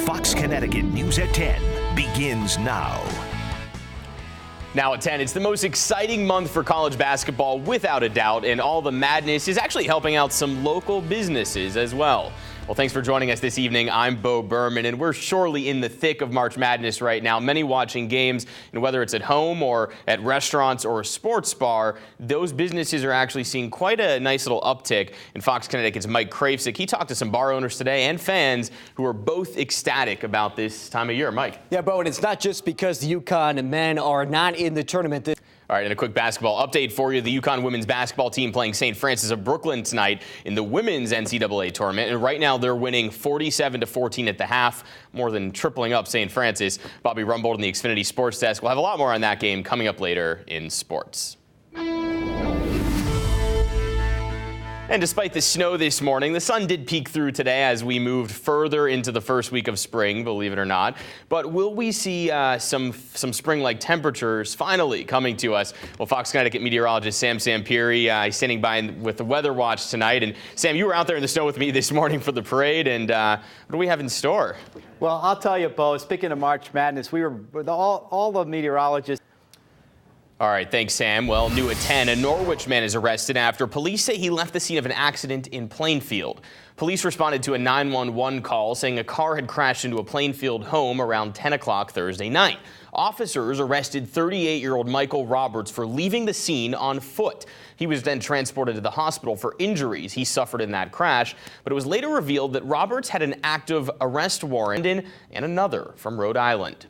Fox Connecticut News at 10 begins now. Now at 10, it's the most exciting month for college basketball without a doubt, and all the madness is actually helping out some local businesses as well. Well, thanks for joining us this evening. I'm Beau Berman, and we're surely in the thick of March Madness right now. Many watching games, and whether it's at home or at restaurants or a sports bar, those businesses are actually seeing quite a nice little uptick. And Fox Connecticut's Mike Krafsick, he talked to some bar owners today and fans who are both ecstatic about this time of year. Mike. Yeah, Beau, and it's not just because the UConn men are not in the tournament. All right, and a quick basketball update for you. The UConn women's basketball team playing St. Francis of Brooklyn tonight in the women's NCAA tournament. And right now they're winning 47-14 at the half, more than tripling up St. Francis. Bobby Rumbold in the Xfinity Sports Desk. We'll have a lot more on that game coming up later in sports. And despite the snow this morning, the sun did peek through today as we moved further into the first week of spring, believe it or not. But will we see some spring-like temperatures finally coming to us? Well, Fox Connecticut meteorologist Sam Sampieri is standing by with the Weather Watch tonight. And Sam, you were out there in the snow with me this morning for the parade. And what do we have in store? Well, I'll tell you, Beau, speaking of March Madness, we were with all the meteorologists. All right, thanks, Sam. Well, new at 10, a Norwich man is arrested after police say he left the scene of an accident in Plainfield. Police responded to a 911 call saying a car had crashed into a Plainfield home around 10 o'clock Thursday night. Officers arrested 38-year-old Michael Roberts for leaving the scene on foot. He was then transported to the hospital for injuries he suffered in that crash, but it was later revealed that Roberts had an active arrest warrant and another from Rhode Island.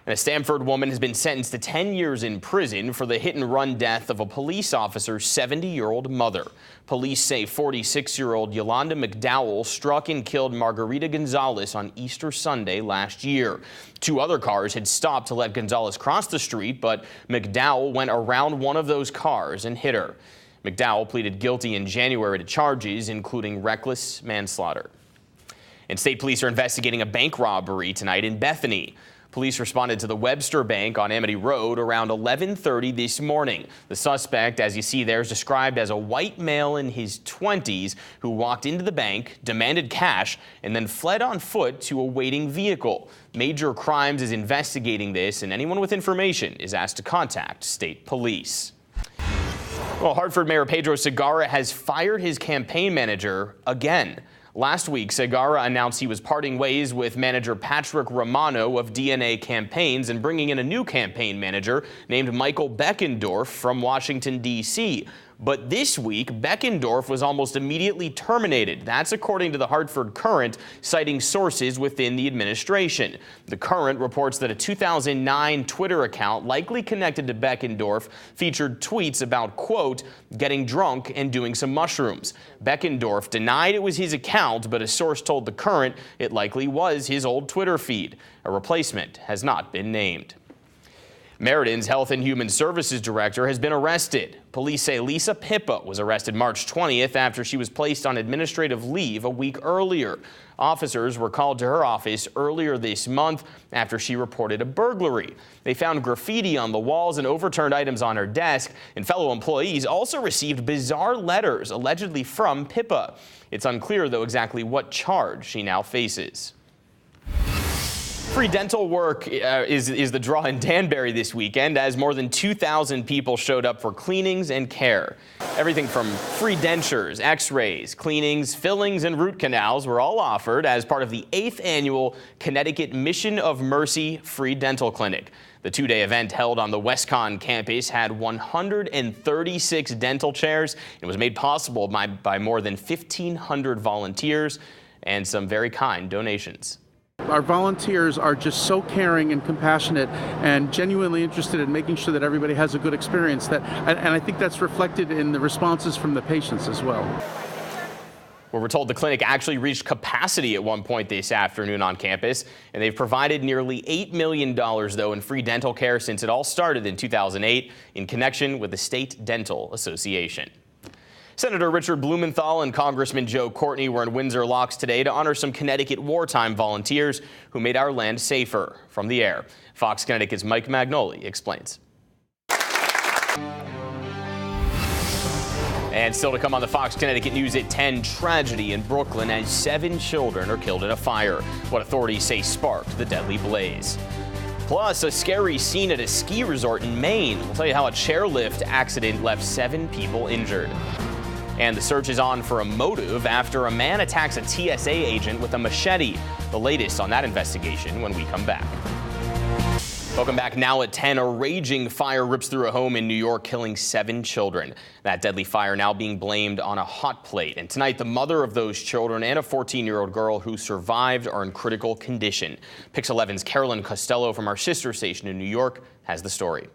And a Stamford woman has been sentenced to 10 years in prison for the hit-and-run death of a police officer's 70-year-old mother. Police say 46-year-old Yolanda McDowell struck and killed Margarita Gonzalez on Easter Sunday last year. Two other cars had stopped to let Gonzalez cross the street, but McDowell went around one of those cars and hit her. McDowell pleaded guilty in January to charges, including reckless manslaughter. And state police are investigating a bank robbery tonight in Bethany. Police responded to the Webster Bank on Amity Road around 11:30 this morning. The suspect, as you see there, is described as a white male in his 20s who walked into the bank, demanded cash, and then fled on foot to a waiting vehicle. Major Crimes is investigating this, and anyone with information is asked to contact state police. Well, Hartford Mayor Pedro Segarra has fired his campaign manager again. Last week, Segarra announced he was parting ways with manager Patrick Romano of DNA Campaigns and bringing in a new campaign manager named Michael Beckendorf from Washington, D.C. But this week, Beckendorf was almost immediately terminated. That's according to the Hartford Courant, citing sources within the administration. The Courant reports that a 2009 Twitter account likely connected to Beckendorf featured tweets about, quote, getting drunk and doing some mushrooms. Beckendorf denied it was his account, but a source told the Courant it likely was his old Twitter feed. A replacement has not been named. Meriden Health and Human Services Director has been arrested. Police say Lisa Pippa was arrested March 20th after she was placed on administrative leave a week earlier. Officers were called to her office earlier this month after she reported a burglary. They found graffiti on the walls and overturned items on her desk, and fellow employees also received bizarre letters allegedly from Pippa. It's unclear, though, exactly what charge she now faces. Free dental work is the draw in Danbury this weekend, as more than 2,000 people showed up for cleanings and care. Everything from free dentures, x-rays, cleanings, fillings, and root canals were all offered as part of the 8th annual Connecticut Mission of Mercy Free Dental Clinic. The two-day event held on the WestConn campus had 136 dental chairs and was made possible by more than 1,500 volunteers and some very kind donations. Our volunteers are just so caring and compassionate and genuinely interested in making sure that everybody has a good experience. And I think that's reflected in the responses from the patients as well. Well, we're told the clinic actually reached capacity at one point this afternoon on campus, and they've provided nearly $8 million, though, in free dental care since it all started in 2008 in connection with the State Dental Association. Senator Richard Blumenthal and Congressman Joe Courtney were in Windsor Locks today to honor some Connecticut wartime volunteers who made our land safer from the air. Fox Connecticut's Mike Magnoli explains. And still to come on the Fox Connecticut News at 10, tragedy in Brooklyn as 7 children are killed in a fire. What authorities say sparked the deadly blaze. Plus, a scary scene at a ski resort in Maine. We'll tell you how a chairlift accident left 7 people injured. And the search is on for a motive after a man attacks a TSA agent with a machete. The latest on that investigation when we come back. Welcome back. Now at 10, a raging fire rips through a home in New York, killing 7 children. That deadly fire now being blamed on a hot plate. And tonight, the mother of those children and a 14-year-old girl who survived are in critical condition. Pix 11's Carolyn Costello from our sister station in New York has the story.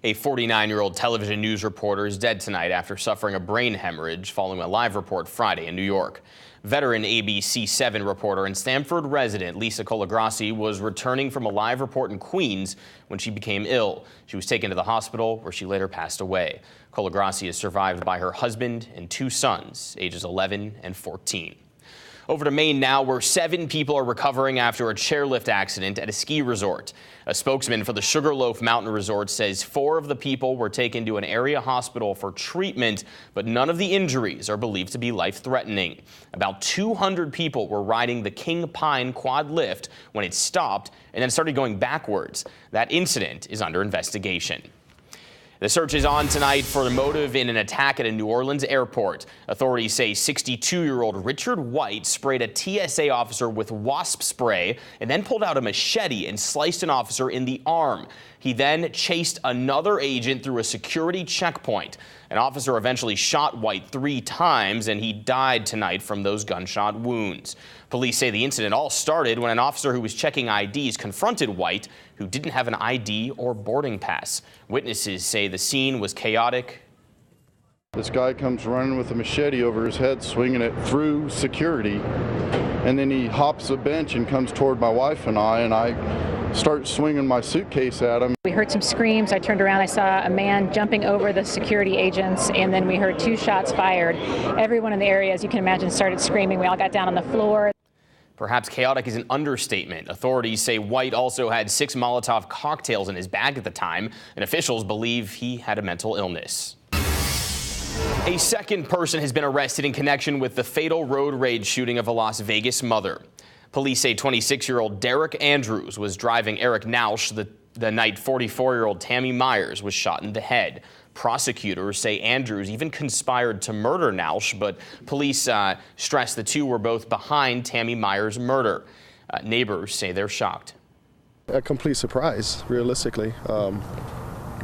A 49-year-old television news reporter is dead tonight after suffering a brain hemorrhage following a live report Friday in New York. Veteran ABC 7 reporter and Stamford resident Lisa Colagrassi was returning from a live report in Queens when she became ill. She was taken to the hospital where she later passed away. Colagrassi is survived by her husband and 2 sons, ages 11 and 14. Over to Maine now, where 7 people are recovering after a chairlift accident at a ski resort. A spokesman for the Sugarloaf Mountain Resort says 4 of the people were taken to an area hospital for treatment, but none of the injuries are believed to be life-threatening. About 200 people were riding the King Pine quad lift when it stopped and then started going backwards. That incident is under investigation. The search is on tonight for the motive in an attack at a New Orleans airport. Authorities say 62-year-old Richard White sprayed a TSA officer with wasp spray and then pulled out a machete and sliced an officer in the arm. He then chased another agent through a security checkpoint. An officer eventually shot White 3 times, and he died tonight from those gunshot wounds. Police say the incident all started when an officer who was checking IDs confronted White, who didn't have an ID or boarding pass. Witnesses say the scene was chaotic. This guy comes running with a machete over his head, swinging it through security, and then he hops a bench and comes toward my wife and I start swinging my suitcase at him. We heard some screams. I turned around, I saw a man jumping over the security agents, and then we heard 2 shots fired. Everyone in the area, as you can imagine, started screaming. We all got down on the floor. Perhaps chaotic is an understatement. Authorities say White also had 6 Molotov cocktails in his bag at the time, and officials believe he had a mental illness. A second person has been arrested in connection with the fatal road rage shooting of a Las Vegas mother. Police say 26-year-old Derek Andrews was driving Eric Nausch the night 44-year-old Tammy Myers was shot in the head. Prosecutors say Andrews even conspired to murder Nausch, but police stress the 2 were both behind Tammy Myers' murder. Neighbors say they're shocked. A complete surprise, realistically.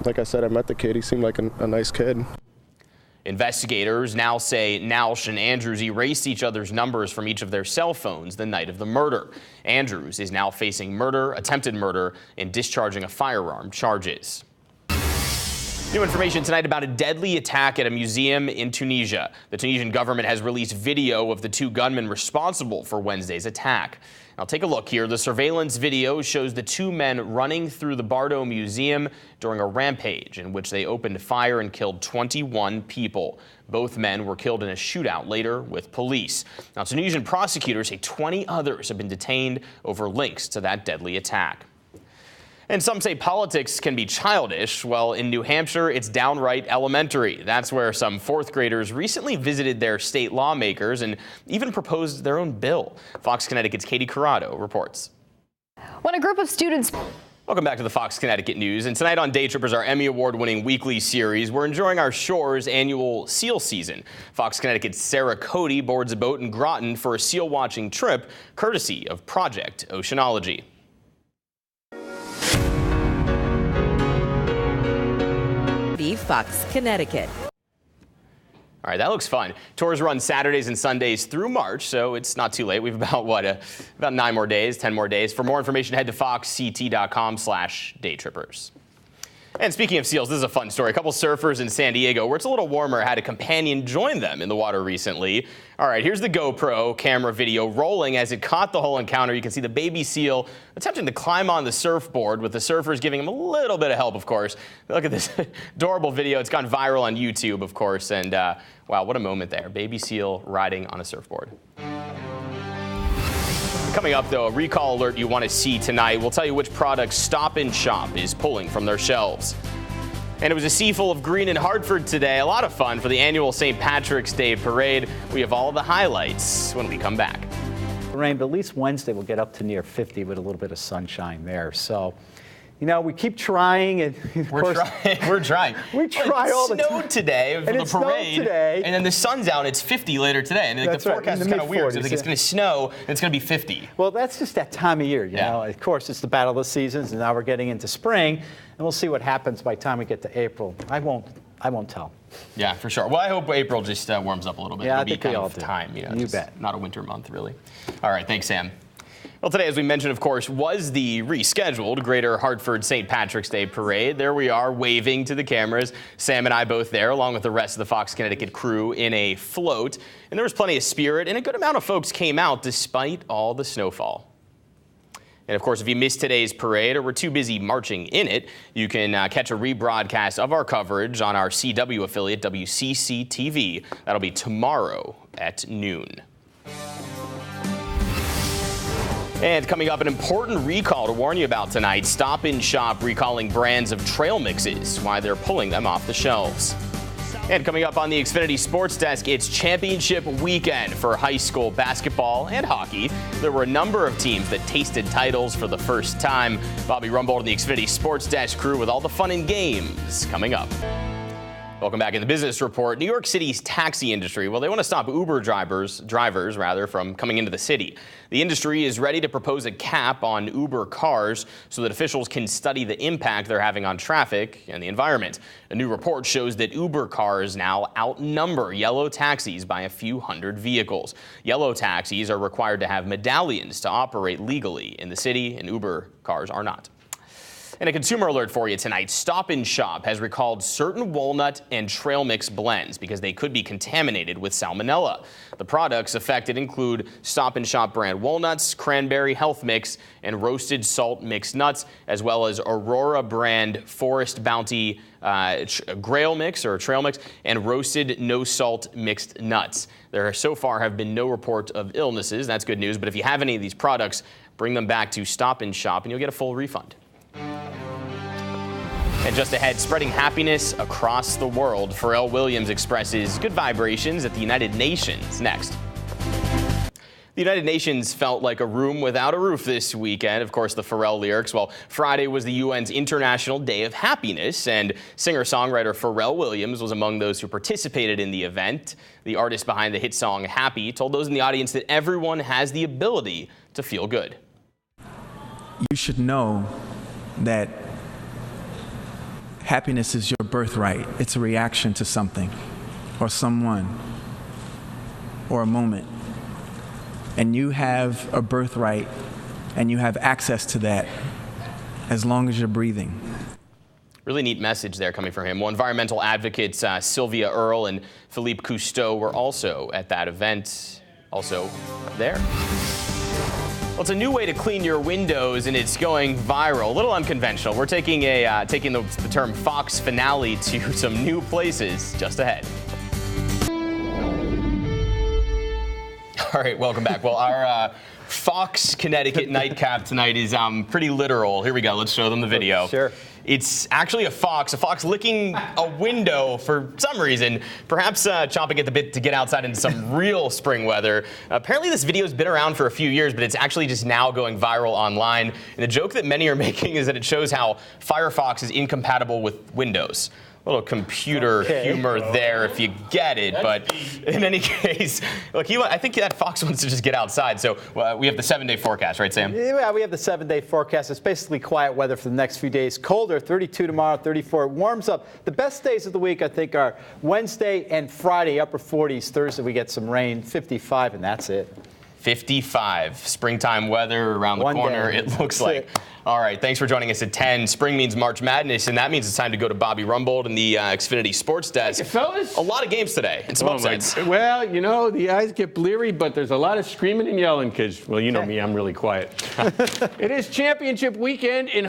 Like I said, I met the kid. He seemed like a nice kid. Investigators now say Nausch and Andrews erased each other's numbers from each of their cell phones the night of the murder. Andrews is now facing murder, attempted murder, and discharging a firearm charges. New information tonight about a deadly attack at a museum in Tunisia. The Tunisian government has released video of the 2 gunmen responsible for Wednesday's attack. Now take a look here. The surveillance video shows the 2 men running through the Bardo Museum during a rampage in which they opened fire and killed 21 people. Both men were killed in a shootout later with police. Now Tunisian prosecutors say 20 others have been detained over links to that deadly attack. And some say politics can be childish. Well, in New Hampshire, it's downright elementary. That's where some 4th graders recently visited their state lawmakers and even proposed their own bill. Fox Connecticut's Katie Corrado reports. When a group of students... Welcome back to the Fox Connecticut News. And tonight on Day Trippers, our Emmy Award-winning weekly series, we're enjoying our shore's annual seal season. Fox Connecticut's Sarah Cody boards a boat in Groton for a seal-watching trip, courtesy of Project Oceanology. Fox Connecticut. All right, that looks fun. Tours run Saturdays and Sundays through March, so it's not too late. We've about 9 more days, 10 more days. For more information, head to foxct.com/daytrippers. And speaking of seals, this is a fun story. A couple surfers in San Diego, where it's a little warmer, had a companion join them in the water recently. All right, here's the GoPro camera video rolling as it caught the whole encounter. You can see the baby seal attempting to climb on the surfboard, with the surfers giving him a little bit of help, of course. Look at this adorable video. It's gone viral on YouTube, of course. And wow, what a moment there. Baby seal riding on a surfboard. Coming up, though, a recall alert you want to see tonight. We'll tell you which products Stop & Shop is pulling from their shelves. And it was a sea full of green in Hartford today. A lot of fun for the annual St. Patrick's Day parade. We have all the highlights when we come back. Rain, but at least Wednesday we'll get up to near 50 with a little bit of sunshine there. So, you know, we keep trying, and We're trying. We try all the time. It snowed today for the parade, today. And then the sun's out. It's 50 later today, and That's the forecast right, is kind of weird. So I think yeah. it's going to snow, and it's going to be 50. Well, that's just that time of year, you Yeah. know. Of course, it's the battle of the seasons, and now we're getting into spring, and we'll see what happens by the time we get to April. I won't tell. Yeah, for sure. Well, I hope April just warms up a little bit. Yeah, It'll I be think kind we all of do. time, you know. You just bet. Not a winter month, really. All right, thanks, Sam. Well, today, as we mentioned, of course, was the rescheduled Greater Hartford St. Patrick's Day Parade. There we are, waving to the cameras. Sam and I both there, along with the rest of the Fox Connecticut crew in a float. And there was plenty of spirit, and a good amount of folks came out despite all the snowfall. And, of course, if you missed today's parade or were too busy marching in it, you can catch a rebroadcast of our coverage on our CW affiliate, WCC-TV. That'll be tomorrow at noon. And coming up, an important recall to warn you about tonight. Stop & Shop recalling brands of trail mixes, why they're pulling them off the shelves. And coming up on the Xfinity Sports Desk, it's championship weekend for high school basketball and hockey. There were a number of teams that tasted titles for the first time. Bobby Rumbold and the Xfinity Sports Desk crew with all the fun and games coming up. Welcome back in the Business Report. New York City's taxi industry, well, they want to stop Uber drivers from coming into the city. The industry is ready to propose a cap on Uber cars so that officials can study the impact they're having on traffic and the environment. A new report shows that Uber cars now outnumber yellow taxis by a few hundred vehicles. Yellow taxis are required to have medallions to operate legally in the city, and Uber cars are not. And a consumer alert for you tonight. Stop & Shop has recalled certain walnut and trail mix blends because they could be contaminated with salmonella. The products affected include Stop & Shop brand walnuts, cranberry health mix, and roasted salt mixed nuts, as well as Aurora brand Forest Bounty grail mix or trail mix, and roasted no salt mixed nuts. There so far have been no report of illnesses. That's good news. But if you have any of these products, bring them back to Stop & Shop and you'll get a full refund. And just ahead, spreading happiness across the world. Pharrell Williams expresses good vibrations at the United Nations. Next. The United Nations felt like a room without a roof this weekend. Of course, the Pharrell lyrics. Well, Friday was the UN's International Day of Happiness, and singer-songwriter Pharrell Williams was among those who participated in the event. The artist behind the hit song Happy told those in the audience that everyone has the ability to feel good. You should know that happiness is your birthright. It's a reaction to something or someone or a moment. And you have a birthright and you have access to that as long as you're breathing. Really neat message there coming from him. Well, environmental advocates Sylvia Earle and Philippe Cousteau were also at that event, also there. Well, it's a new way to clean your windows, and it's going viral. A little unconventional. We're taking the term Fox finale to some new places just ahead. All right, welcome back. Well, our Fox Connecticut nightcap tonight is pretty literal. Here we go. Let's show them the video. Sure. It's actually a fox licking a window for some reason, perhaps chomping at the bit to get outside into some real spring weather. Apparently this video's been around for a few years, but it's actually just now going viral online. And the joke that many are making is that it shows how Firefox is incompatible with Windows. A little computer humor there if you get it, but in any case, look, I think that fox wants to just get outside. So we have the 7-day forecast, right, Sam? Yeah, we have the 7-day forecast. It's basically quiet weather for the next few days. Colder, 32 tomorrow, 34. It warms up. The best days of the week, I think, are Wednesday and Friday, upper 40s. Thursday, we get some rain, 55, and that's it. 55. Springtime weather around the corner, it looks like. All right, thanks for joining us at 10. Spring means March Madness, and that means it's time to go to Bobby Rumbold and the Xfinity Sports Desk. Hey, fellas. A lot of games today and some upsets. Well, you know, the eyes get bleary, but there's a lot of screaming and yelling because, well, you know me, I'm really quiet. It is championship weekend in